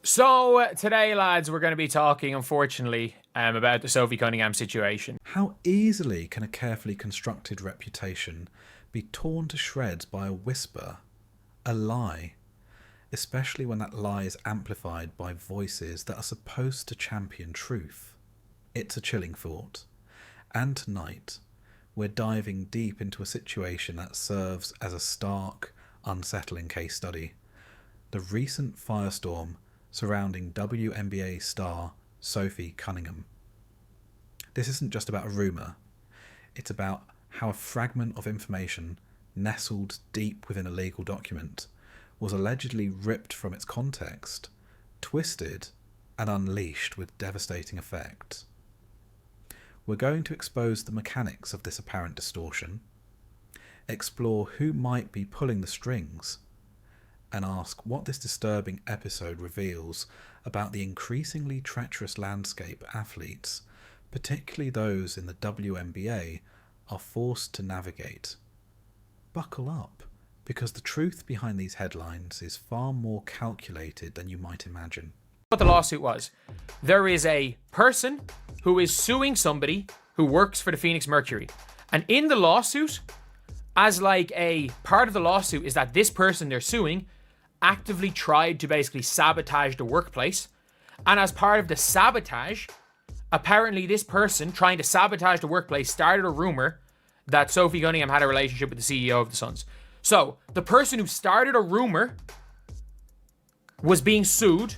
So today, lads, we're going to be talking, unfortunately, about the Sophie Cunningham situation. How easily can a carefully constructed reputation be torn to shreds by a whisper, a lie, especially when that lie is amplified by voices that are supposed to champion truth? It's a chilling thought. And tonight, we're diving deep into a situation that serves as a stark, unsettling case study. The recent firestorm surrounding WNBA star Sophie Cunningham. This isn't just about a rumour, it's about how a fragment of information nestled deep within a legal document was allegedly ripped from its context, twisted and unleashed with devastating effect. We're going to expose the mechanics of this apparent distortion, explore who might be pulling the strings, and ask what this disturbing episode reveals about the increasingly treacherous landscape athletes, particularly those in the WNBA, are forced to navigate. Buckle up, because the truth behind these headlines is far more calculated than you might imagine. What the lawsuit was, there is a person who is suing somebody who works for the Phoenix Mercury. And in the lawsuit, as like a part of the lawsuit is that this person they're suing actively tried to basically sabotage the workplace. And as part of the sabotage, apparently this person trying to sabotage the workplace started a rumor that Sophie Cunningham had a relationship with the CEO of the Suns. So the person who started a rumor was being sued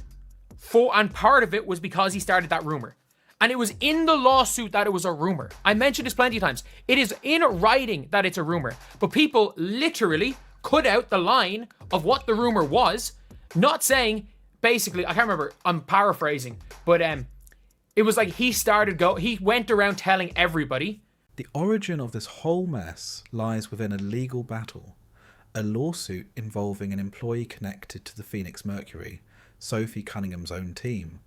and part of it was because he started that rumor. And it was in the lawsuit that it was a rumor. I mentioned this plenty of times. It is in writing that it's a rumor. But people literally cut out the line of what the rumor was, not saying, basically, I can't remember, I'm paraphrasing, but it was like he went around telling everybody. The origin of this whole mess lies within a legal battle, a lawsuit involving an employee connected to the Phoenix Mercury, Sophie Cunningham's own team.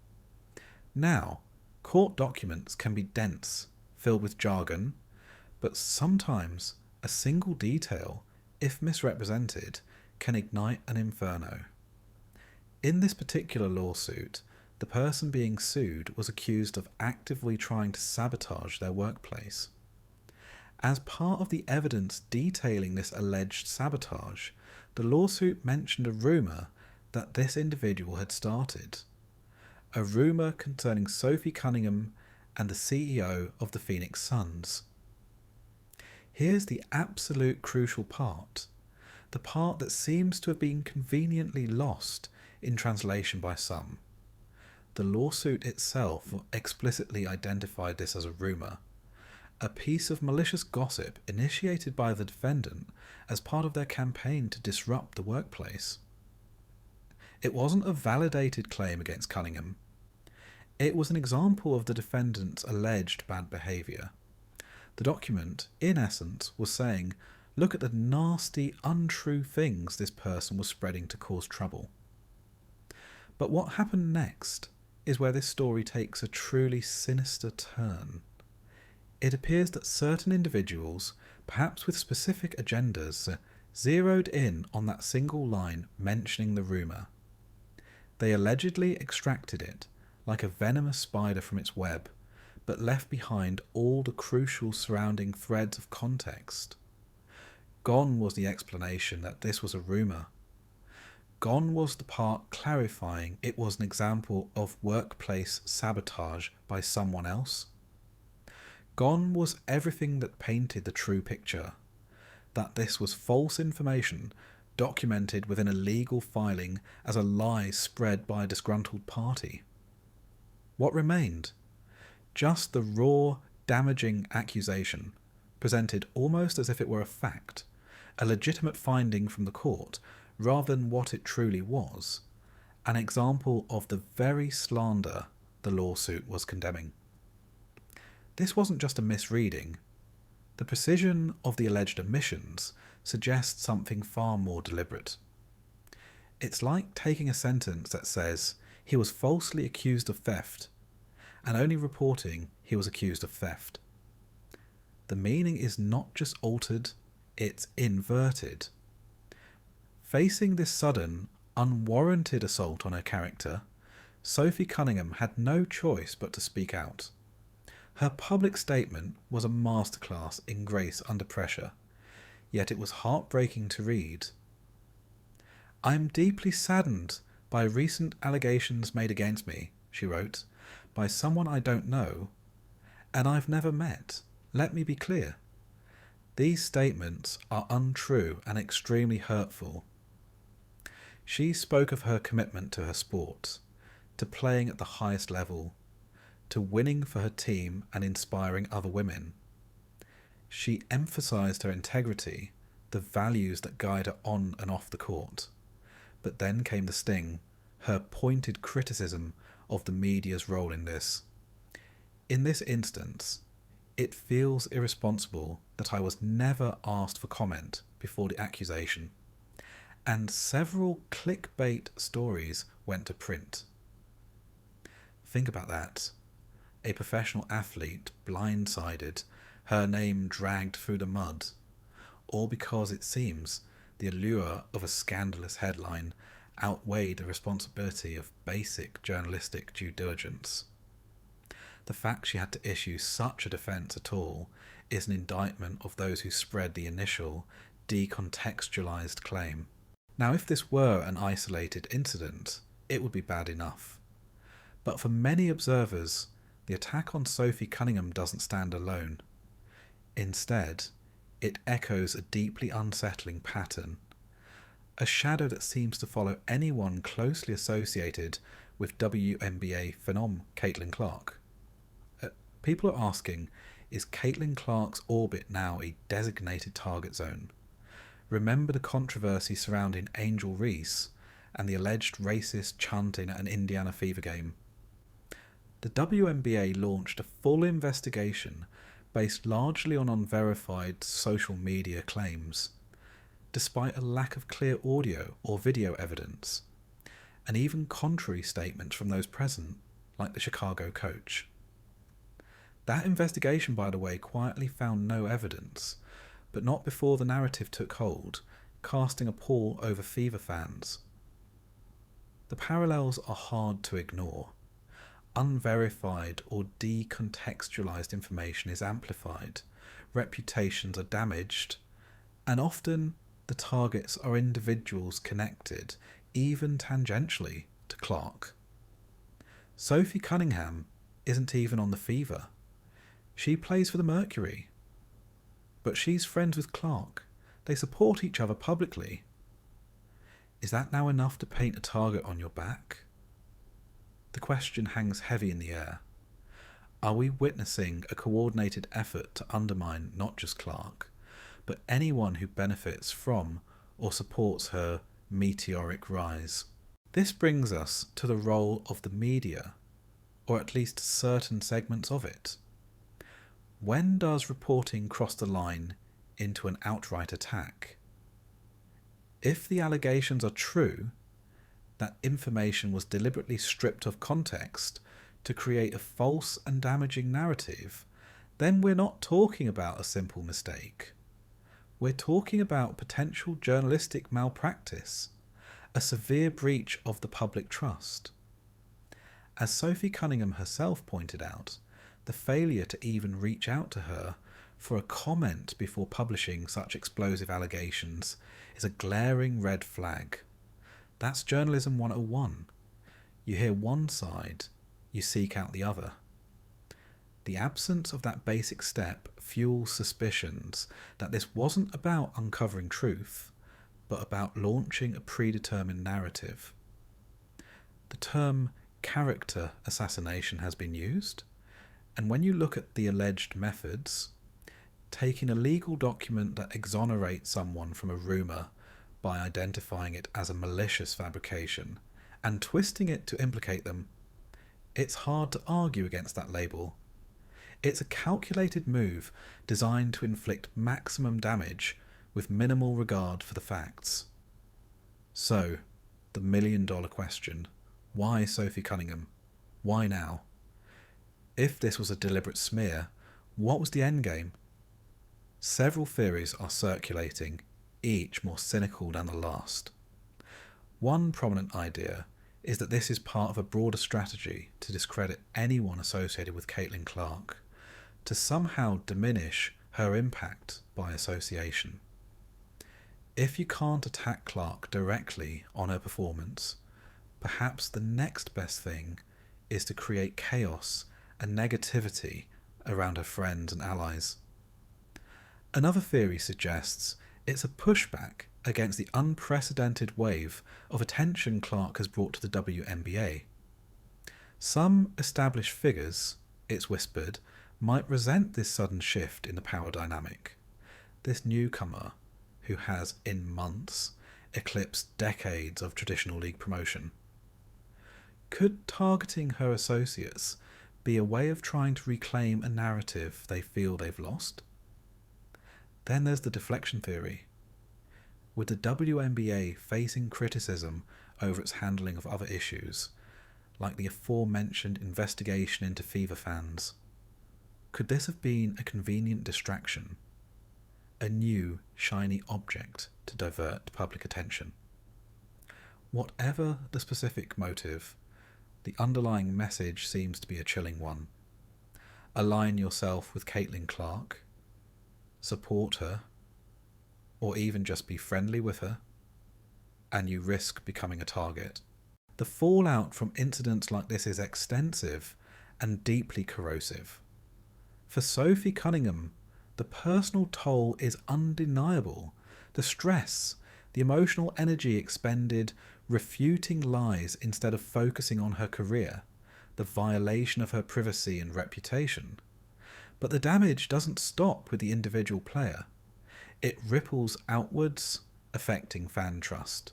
Now, court documents can be dense, filled with jargon, but sometimes a single detail, if misrepresented, can ignite an inferno. In this particular lawsuit, the person being sued was accused of actively trying to sabotage their workplace. As part of the evidence detailing this alleged sabotage, the lawsuit mentioned a rumour that this individual had started. A rumour concerning Sophie Cunningham and the CEO of the Phoenix Suns. Here's the absolute crucial part, the part that seems to have been conveniently lost in translation by some. The lawsuit itself explicitly identified this as a rumour, a piece of malicious gossip initiated by the defendant as part of their campaign to disrupt the workplace. It wasn't a validated claim against Cunningham. It was an example of the defendant's alleged bad behaviour. The document, in essence, was saying, look at the nasty, untrue things this person was spreading to cause trouble. But what happened next is where this story takes a truly sinister turn. It appears that certain individuals, perhaps with specific agendas, zeroed in on that single line mentioning the rumour. They allegedly extracted it, like a venomous spider from its web, but left behind all the crucial surrounding threads of context. Gone was the explanation that this was a rumour. Gone was the part clarifying it was an example of workplace sabotage by someone else. Gone was everything that painted the true picture, that this was false information documented within a legal filing as a lie spread by a disgruntled party. What remained? Just the raw, damaging accusation, presented almost as if it were a fact, a legitimate finding from the court, rather than what it truly was, an example of the very slander the lawsuit was condemning. This wasn't just a misreading. The precision of the alleged omissions suggests something far more deliberate. It's like taking a sentence that says he was falsely accused of theft, and only reporting he was accused of theft. The meaning is not just altered, it's inverted. Facing this sudden, unwarranted assault on her character, Sophie Cunningham had no choice but to speak out. Her public statement was a masterclass in grace under pressure, yet it was heartbreaking to read. "I am deeply saddened by recent allegations made against me," she wrote, "by someone I don't know, and I've never met. Let me be clear. These statements are untrue and extremely hurtful." She spoke of her commitment to her sport, to playing at the highest level, to winning for her team and inspiring other women. She emphasised her integrity, the values that guide her on and off the court. But then came the sting, her pointed criticism of the media's role in this. "In this instance, it feels irresponsible that I was never asked for comment before the accusation, and several clickbait stories went to print." Think about that. A professional athlete blindsided, her name dragged through the mud, all because it seems the allure of a scandalous headline outweighed the responsibility of basic journalistic due diligence. The fact she had to issue such a defence at all is an indictment of those who spread the initial, decontextualised claim. Now, if this were an isolated incident, it would be bad enough. But for many observers, the attack on Sophie Cunningham doesn't stand alone. Instead, it echoes a deeply unsettling pattern, a shadow that seems to follow anyone closely associated with WNBA phenom Caitlin Clark. People are asking, is Caitlin Clark's orbit now a designated target zone? Remember the controversy surrounding Angel Reese and the alleged racist chanting at an Indiana Fever game? The WNBA launched a full investigation based largely on unverified social media claims, despite a lack of clear audio or video evidence, and even contrary statements from those present, like the Chicago coach. That investigation, by the way, quietly found no evidence, but not before the narrative took hold, casting a pall over Fever fans. The parallels are hard to ignore. Unverified or decontextualized information is amplified, reputations are damaged, and often the targets are individuals connected, even tangentially, to Clark. Sophie Cunningham isn't even on the Fever. She plays for the Mercury. But she's friends with Clark. They support each other publicly. Is that now enough to paint a target on your back? The question hangs heavy in the air. Are we witnessing a coordinated effort to undermine not just Clark, but anyone who benefits from or supports her meteoric rise? This brings us to the role of the media, or at least certain segments of it. When does reporting cross the line into an outright attack? If the allegations are true, that information was deliberately stripped of context to create a false and damaging narrative, then we're not talking about a simple mistake. We're talking about potential journalistic malpractice, a severe breach of the public trust. As Sophie Cunningham herself pointed out, the failure to even reach out to her for a comment before publishing such explosive allegations is a glaring red flag. That's journalism 101. You hear one side, you seek out the other. The absence of that basic step fuels suspicions that this wasn't about uncovering truth, but about launching a predetermined narrative. The term character assassination has been used, and when you look at the alleged methods, taking a legal document that exonerates someone from a rumour by identifying it as a malicious fabrication and twisting it to implicate them, it's hard to argue against that label. It's a calculated move designed to inflict maximum damage with minimal regard for the facts. So, the million-dollar question: why Sophie Cunningham? Why now? If this was a deliberate smear, what was the endgame? Several theories are circulating, each more cynical than the last. One prominent idea is that this is part of a broader strategy to discredit anyone associated with Caitlin Clark, to somehow diminish her impact by association. If you can't attack Clark directly on her performance, perhaps the next best thing is to create chaos and negativity around her friends and allies. Another theory suggests it's a pushback against the unprecedented wave of attention Clark has brought to the WNBA. Some established figures, it's whispered, might resent this sudden shift in the power dynamic. This newcomer, who has, in months, eclipsed decades of traditional league promotion. Could targeting her associates be a way of trying to reclaim a narrative they feel they've lost? Then there's the deflection theory. With the WNBA facing criticism over its handling of other issues, like the aforementioned investigation into Fever fans, could this have been a convenient distraction? A new, shiny object to divert public attention? Whatever the specific motive, the underlying message seems to be a chilling one. Align yourself with Caitlin Clark, support her, or even just be friendly with her, and you risk becoming a target. The fallout from incidents like this is extensive and deeply corrosive. For Sophie Cunningham, the personal toll is undeniable. The stress, the emotional energy expended refuting lies instead of focusing on her career, the violation of her privacy and reputation. But the damage doesn't stop with the individual player. It ripples outwards, affecting fan trust.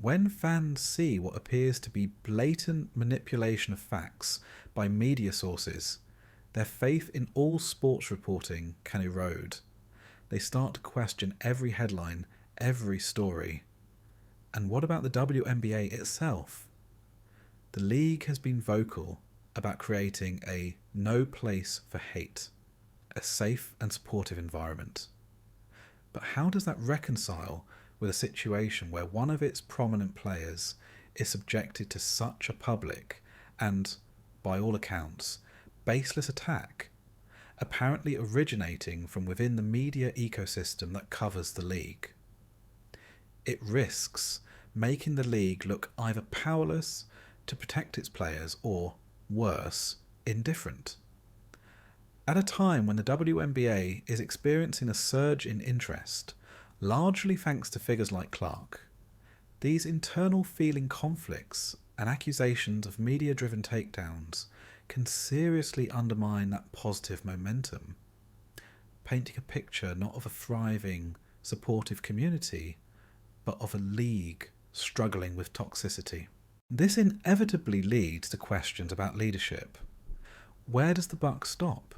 When fans see what appears to be blatant manipulation of facts by media sources, their faith in all sports reporting can erode. They start to question every headline, every story. And what about the WNBA itself? The league has been vocal about creating a no place for hate, a safe and supportive environment. But how does that reconcile with a situation where one of its prominent players is subjected to such a public and, by all accounts, baseless attack, apparently originating from within the media ecosystem that covers the league? It risks making the league look either powerless to protect its players or, worse, indifferent. At a time when the WNBA is experiencing a surge in interest, largely thanks to figures like Clark, these internal feeling conflicts and accusations of media-driven takedowns can seriously undermine that positive momentum, painting a picture not of a thriving, supportive community, but of a league struggling with toxicity. This inevitably leads to questions about leadership. Where does the buck stop?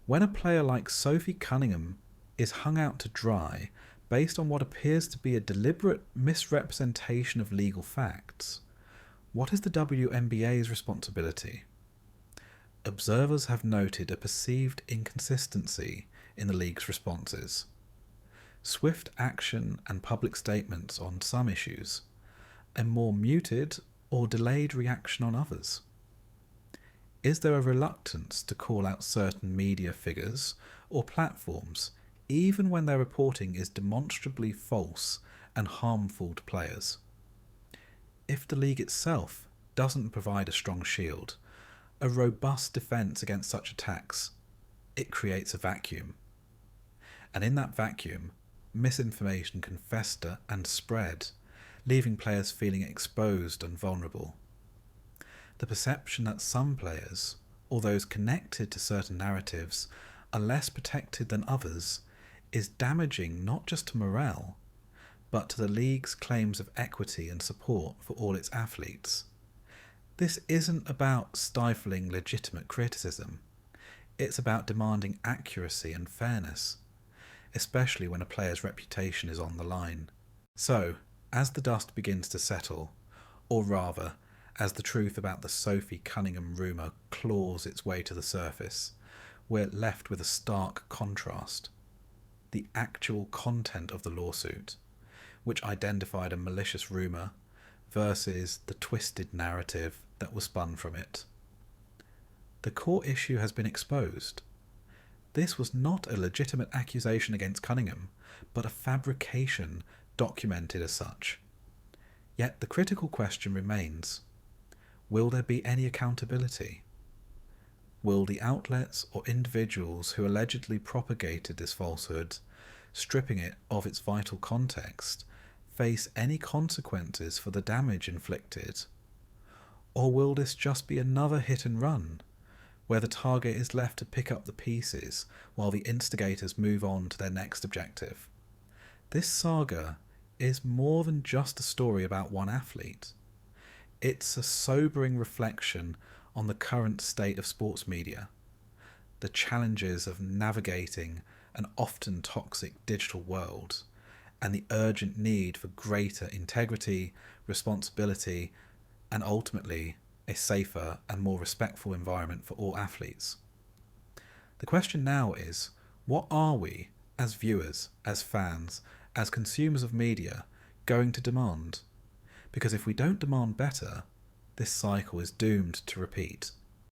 When a player like Sophie Cunningham is hung out to dry based on what appears to be a deliberate misrepresentation of legal facts, what is the WNBA's responsibility? Observers have noted a perceived inconsistency in the league's responses. Swift action and public statements on some issues, a more muted or delayed reaction on others. Is there a reluctance to call out certain media figures or platforms, even when their reporting is demonstrably false and harmful to players? If the league itself doesn't provide a strong shield, a robust defence against such attacks, it creates a vacuum. And in that vacuum, misinformation can fester and spread, leaving players feeling exposed and vulnerable. The perception that some players, or those connected to certain narratives, are less protected than others is damaging not just to morale, but to the league's claims of equity and support for all its athletes. This isn't about stifling legitimate criticism. It's about demanding accuracy and fairness, especially when a player's reputation is on the line. So, as the dust begins to settle, or rather, as the truth about the Sophie Cunningham rumour claws its way to the surface, we're left with a stark contrast. The actual content of the lawsuit, which identified a malicious rumour, versus the twisted narrative that was spun from it. The core issue has been exposed. This was not a legitimate accusation against Cunningham, but a fabrication documented as such. Yet the critical question remains: will there be any accountability? Will the outlets or individuals who allegedly propagated this falsehood, stripping it of its vital context, face any consequences for the damage inflicted? Or will this just be another hit and run, where the target is left to pick up the pieces while the instigators move on to their next objective? This saga is more than just a story about one athlete. It's a sobering reflection on the current state of sports media, the challenges of navigating an often toxic digital world, and the urgent need for greater integrity, responsibility, and ultimately a safer and more respectful environment for all athletes. The question now is, what are we, as viewers, as fans, as consumers of media, going to demand? Because if we don't demand better, this cycle is doomed to repeat.